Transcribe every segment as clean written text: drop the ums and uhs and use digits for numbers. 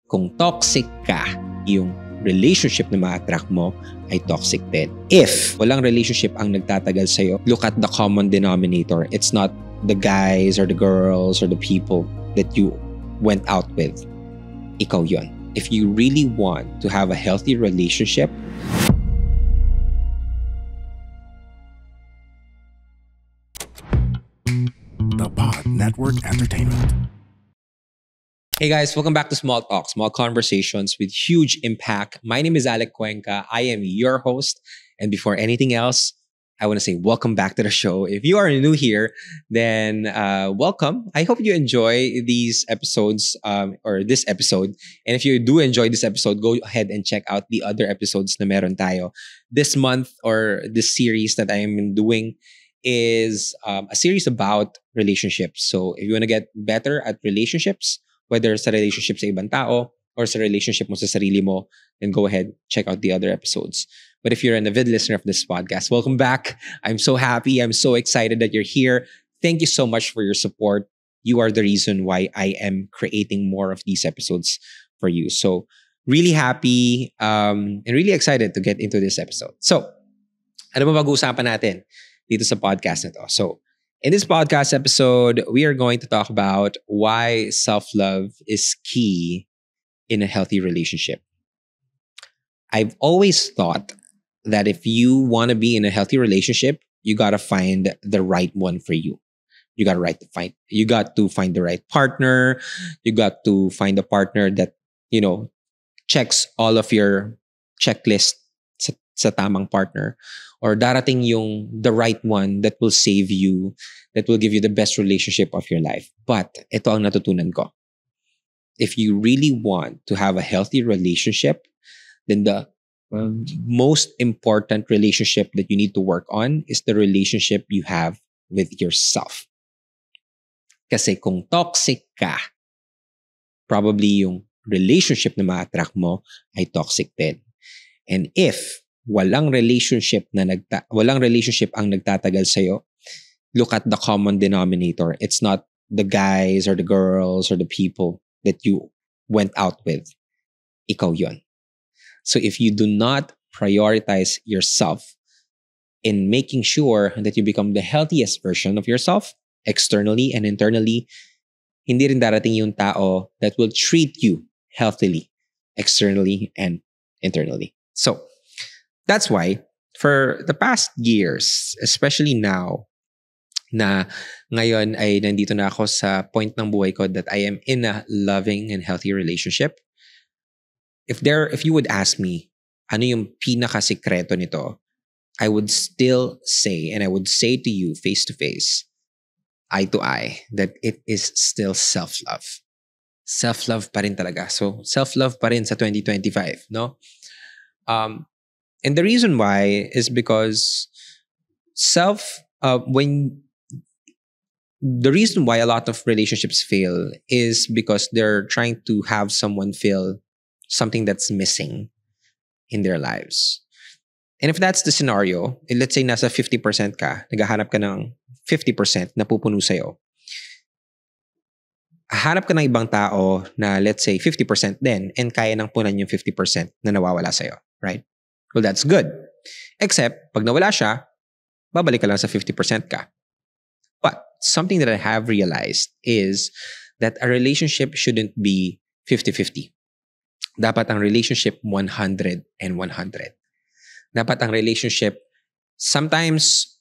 kung toxic ka, yung relationship na ma-attract mo ay toxic din. If walang relationship ang nagtatagal sa'yo, look at the common denominator. It's not the guys or the girls or the people that you went out with. Ikaw yon. If you really want to have a healthy relationship, The Pod Network Entertainment. Hey guys, welcome back to Small Talk, Small Conversations with huge impact. My name is Alec Cuenca. I am your host. And before anything else, I want to say welcome back to the show. If you are new here, then welcome. I hope you enjoy these episodes or this episode. And if you do enjoy this episode, go ahead and check out the other episodes na meron tayo. This month or this series that I am doing is a series about relationships. So if you want to get better at relationships, whether sa relationship sa ibang tao or sa relationship mo sa sarili mo, then go ahead, check out the other episodes. But if you're an avid listener of this podcast, welcome back. I'm so happy. I'm so excited that you're here. Thank you so much for your support. You are the reason why I am creating more of these episodes for you. So really happy and really excited to get into this episode. So, ano ba pag-uusapan natin dito sa podcast na to? So, in this podcast episode, we are going to talk about why self-love is key in a healthy relationship. I've always thought that if you want to be in a healthy relationship, you got to find the right one for you. You got to find the right partner. You got to find a partner that, checks all of your checklist sa tamang partner, or darating yung the right one that will save you, that will give you the best relationship of your life. But ito ang natutunan ko. If you really want to have a healthy relationship, then the most important relationship that you need to work on is the relationship you have with yourself. Kasi kung toxic ka, probably yung relationship na ma-attract mo ay toxic din. And if walang relationship ang nagtatagal sa'yo, look at the common denominator. It's not the guys or the girls or the people that you went out with. Ikaw yon. So if you do not prioritize yourself in making sure that you become the healthiest version of yourself, externally and internally, hindi rin darating yung tao that will treat you healthily, externally and internally. So, that's why, for the past years, especially now, na ngayon ay nandito na ako sa point ng buhay ko that I am in a loving and healthy relationship. If you would ask me, ano yung pinaka-sikreto nito, I would still say, and I would say to you face to face, eye to eye, that it is still self-love. Self-love pa rin talaga. So, self-love pa rin sa 2025, no? And the reason why is because the reason why a lot of relationships fail is because they're trying to have someone fill something that's missing in their lives. And if that's the scenario, let's say nasa 50% ka, naghahanap ka ng 50% na pupuno sa'yo. Hanap ka ng ibang tao na let's say 50% din and kaya nang punan yung 50% na nawawala sa'yo, right? Well, that's good. Except, pag nawala siya, babalik ka lang sa 50% ka. But something that I have realized is that a relationship shouldn't be 50-50. Dapat ang relationship 100 and 100. Dapat ang relationship, sometimes,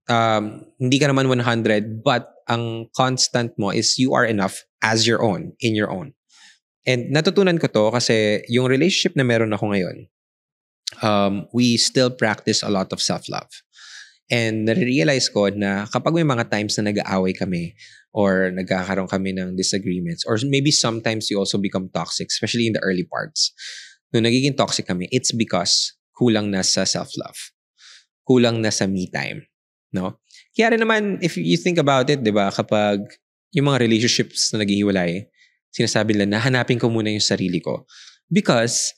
hindi ka naman 100, but ang constant mo is you are enough as your own, in your own. And natutunan ko to kasi yung relationship na meron ako ngayon, we still practice a lot of self-love. And nare-realize ko na kapag may mga times na nag-aaway kami or nagkakaroon kami ng disagreements, or maybe sometimes you also become toxic, especially in the early parts. Nung nagiging toxic kami, it's because kulang na sa self-love. Kulang na sa me time. No? Kaya rin naman, if you think about it, di ba, kapag yung mga relationships na naghihiwalay, sinasabi nila, nahanapin ko muna yung sarili ko. Because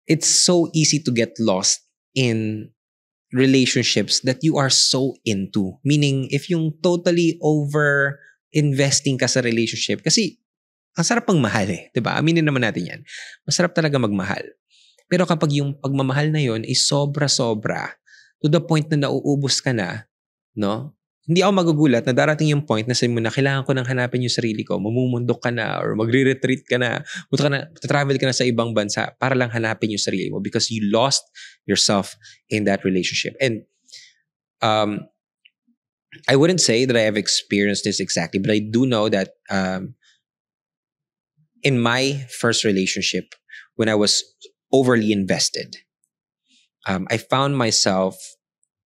it's so easy to get lost in relationships that you are so into. Meaning, if yung totally over-investing ka sa relationship, kasi ang sarap pang mahal eh. Diba? Aminin naman natin yan. Masarap talaga magmahal. Pero kapag yung pagmamahal na yon is sobra-sobra, to the point na nauubos ka na, no? Hindi ako magugulat na darating yung point na sabi mo na kailangan ko nang hanapin yung sarili ko, mamumundok ka na or magre-retreat ka na, punta ka na, travel ka na sa ibang bansa para lang hanapin yung sarili mo because you lost yourself in that relationship. And I wouldn't say that I have experienced this exactly, but I do know that in my first relationship, when I was overly invested, I found myself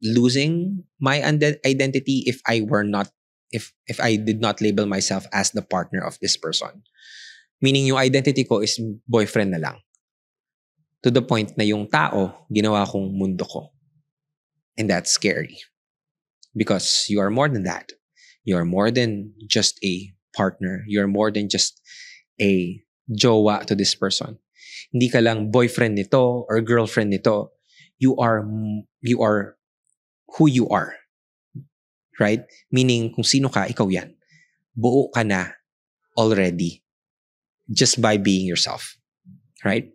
losing my identity if I were not, if I did not label myself as the partner of this person. Meaning yung identity ko is boyfriend na lang. To the point na yung tao, ginawa kong mundo ko. And that's scary. Because you are more than that. You are more than just a partner. You are more than just a jowa to this person. Hindi ka lang boyfriend nito or girlfriend nito. You are who you are. Right? Meaning, kung sino ka, ikaw yan. Buo ka na already just by being yourself. Right?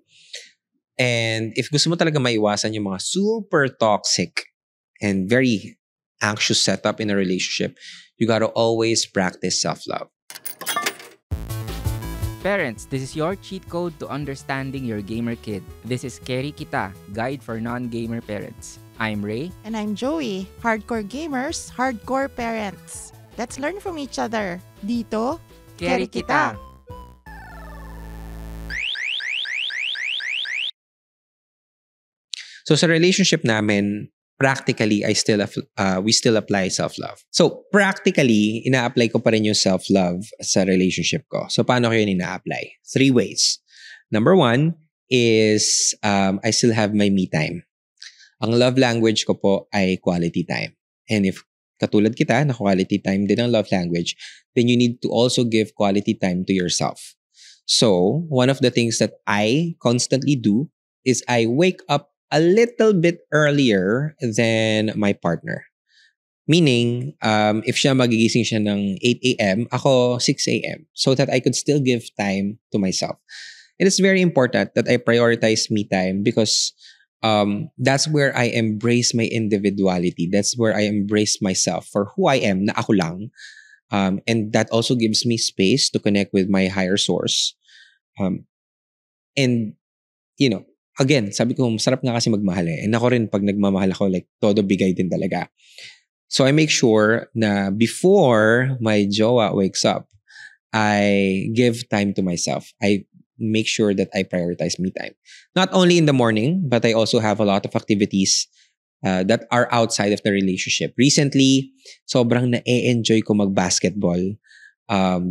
And if gusto mo talaga maiwasan yung mga super toxic and very anxious setup in a relationship, you gotta always practice self-love. Parents, this is your cheat code to understanding your gamer kid. This is Keri Kita, Guide for Non-Gamer Parents. I'm Ray. And I'm Joey. Hardcore gamers, hardcore parents. Let's learn from each other. Dito, Keri Kita. So sa relationship namin, practically, we still apply self-love. So practically, ina-apply ko pa rin yung self-love sa relationship ko. So paano ko yun ina-apply? 3 ways. Number 1 is I still have my me time. Ang love language ko po ay quality time. And if katulad kita, na quality time din ang love language, then you need to also give quality time to yourself. So one of the things that I constantly do is I wake up a little bit earlier than my partner. Meaning, if siya magigising siya ng 8 a.m., ako 6 a.m. so that I could still give time to myself. And it's very important that I prioritize me time because that's where I embrace my individuality. That's where I embrace myself for who I am, na ako lang. And that also gives me space to connect with my higher source. And, you know, again, sabi ko, masarap nga kasi magmahal eh. And ako rin, pag nagmamahal ako, like, todo bigay din talaga. So I make sure na before my jowa wakes up, I give time to myself. I make sure that I prioritize me time. Not only in the morning, but I also have a lot of activities that are outside of the relationship. Recently, sobrang na-enjoy ko mag-basketball.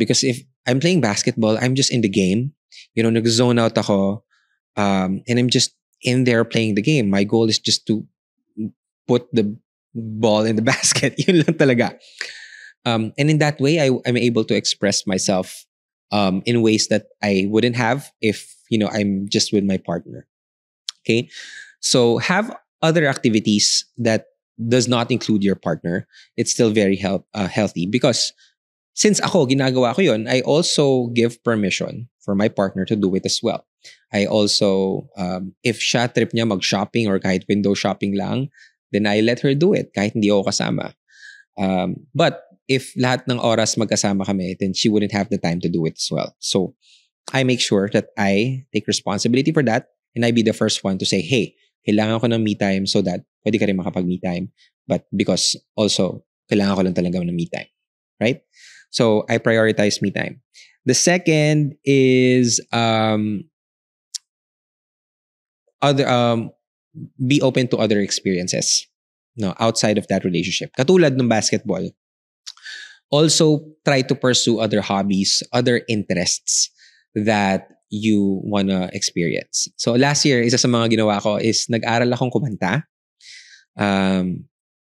Because if I'm playing basketball, I'm just in the game. You know, nag-zone out ako. And I'm just in there playing the game. My goal is just to put the ball in the basket. Yun lang talaga. And in that way, I'm able to express myself in ways that I wouldn't have if, you know, I'm just with my partner. Okay? So have other activities that does not include your partner. It's still very healthy because since ako, ginagawa ko yun, I also give permission for my partner to do it as well. I also, if siya trip niya mag-shopping or kahit window shopping lang, then I let her do it kahit hindi ako kasama. But if lahat ng oras magkasama kami, then she wouldn't have the time to do it as well. So I make sure that I take responsibility for that and I be the first one to say, hey, kailangan ko ng me time so that pwede ka rin makapag-me time. But because also, kailangan ko lang talaga ng me time. Right? So I prioritize me time. The second is be open to other experiences, no, outside of that relationship. Katulad ng basketball. Also try to pursue other hobbies, other interests that you wanna experience. So last year, isa sa mga ginawa ko is nag-aral akong kumanta.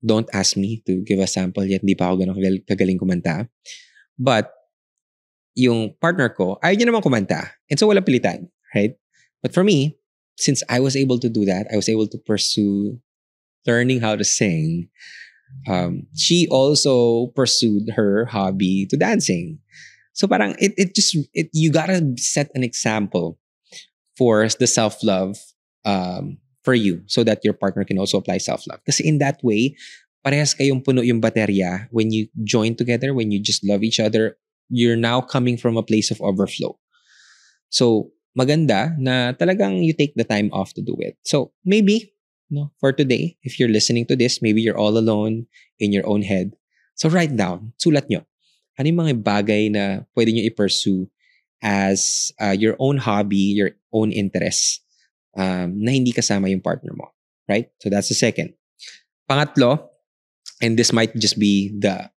Don't ask me to give a sample yet. Hindi pa ako ganun kagaling kumanta. But yung partner ko, ayaw niya naman kumanta. And so wala pilitan, right? But for me, since I was able to do that, I was able to pursue learning how to sing. She also pursued her hobby to dancing. So parang you gotta set an example for the self-love for you so that your partner can also apply self-love. Kasi in that way, parehas kayong puno yung baterya when you join together, when you just love each other, you're now coming from a place of overflow. So, maganda na talagang you take the time off to do it. So, maybe, for today, if you're listening to this, maybe you're all alone in your own head. So, write down, sulat nyo. Ano yung mga bagay na pwede nyo i-pursue as your own hobby, your own interests, na hindi kasama yung partner mo. Right? So, that's the second. Pangatlo, and this might just be the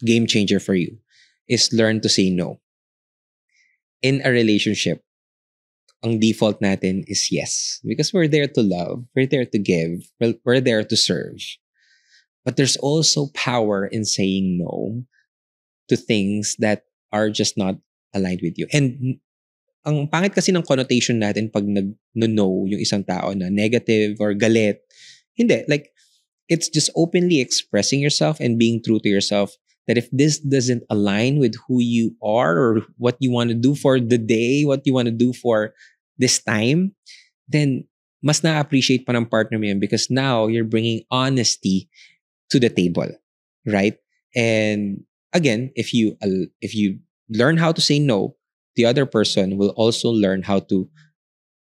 game changer for you, is learn to say no. In a relationship, ang default natin is yes. Because we're there to love, we're there to give, we're there to serve. But there's also power in saying no to things that are just not aligned with you. And ang pangit kasi ng connotation natin pag nag-no yung isang tao na negative or galit. Hindi. Like, it's just openly expressing yourself and being true to yourself that if this doesn't align with who you are or what you want to do for the day, what you want to do for this time, then mas na-appreciate pa ng partner mo yun because now you're bringing honesty to the table, right? And again, if you learn how to say no, the other person will also learn how to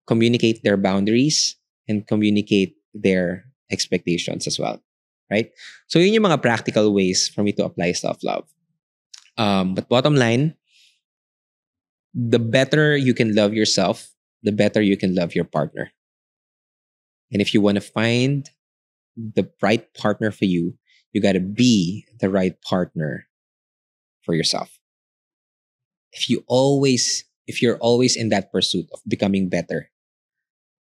communicate their boundaries and communicate their expectations as well. Right? So yun yung mga practical ways for me to apply self-love. But bottom line, the better you can love yourself, the better you can love your partner. And if you want to find the right partner for you, you got to be the right partner for yourself. If you're always in that pursuit of becoming better,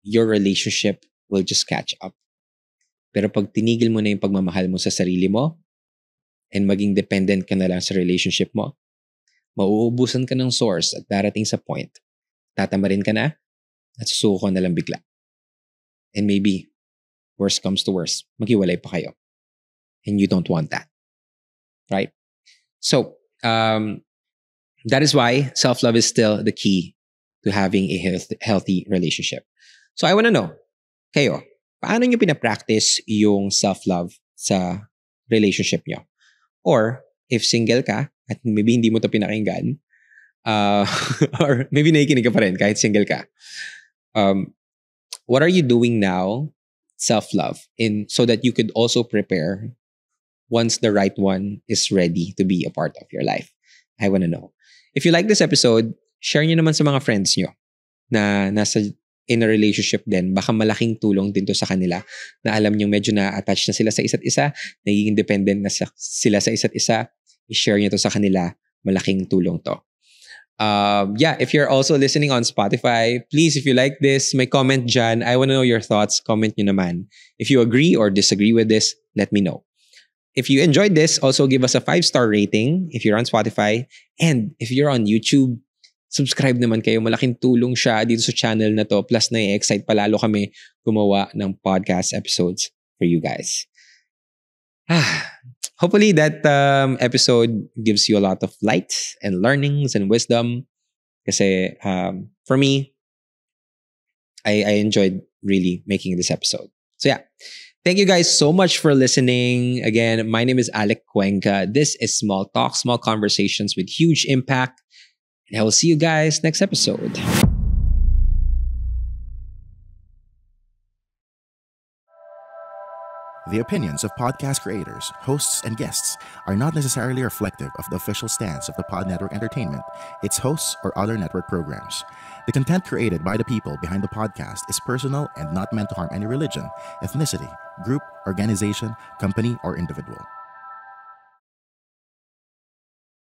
your relationship will just catch up. Pero pag tinigil mo na yung pagmamahal mo sa sarili mo and maging dependent ka na lang sa relationship mo, mauubusan ka ng source at darating sa point, tatamarin ka na at susuko na lang bigla. And maybe, worst comes to worst, maghiwalay pa kayo. And you don't want that. Right? So, that is why self-love is still the key to having a healthy relationship. So I want to know, kayo, paano nyo pinapractice yung self-love sa relationship nyo? Or, if single ka, at maybe hindi mo to pinakinggan, or maybe nakikinig ka pa rin kahit single ka, what are you doing now, self-love, so that you could also prepare once the right one is ready to be a part of your life? I want to know. If you like this episode, share nyo naman sa mga friends nyo na nasa in a relationship din, baka malaking tulong din to sa kanila na alam nyo medyo na-attach na sila sa isa't isa, nagiging dependent na sila sa isa't isa, i-share nyo to sa kanila, malaking tulong to. If you're also listening on Spotify, please, if you like this, may comment dyan. I want to know your thoughts. Comment nyo naman. If you agree or disagree with this, let me know. If you enjoyed this, also give us a 5-star rating if you're on Spotify. And if you're on YouTube, subscribe naman kayo. Malaking tulong siya dito sa channel na to. Plus, na-excite palalo kami gumawa ng podcast episodes for you guys. Hopefully that episode gives you a lot of light and learnings and wisdom. Kasi for me, I enjoyed really making this episode. So yeah, thank you guys so much for listening. Again, my name is Alec Cuenca. This is Small Talk, Small Conversations with Huge Impact. And I will see you guys next episode. The opinions of podcast creators, hosts, and guests are not necessarily reflective of the official stance of the Pod Network Entertainment, its hosts, or other network programs. The content created by the people behind the podcast is personal and not meant to harm any religion, ethnicity, group, organization, company, or individual.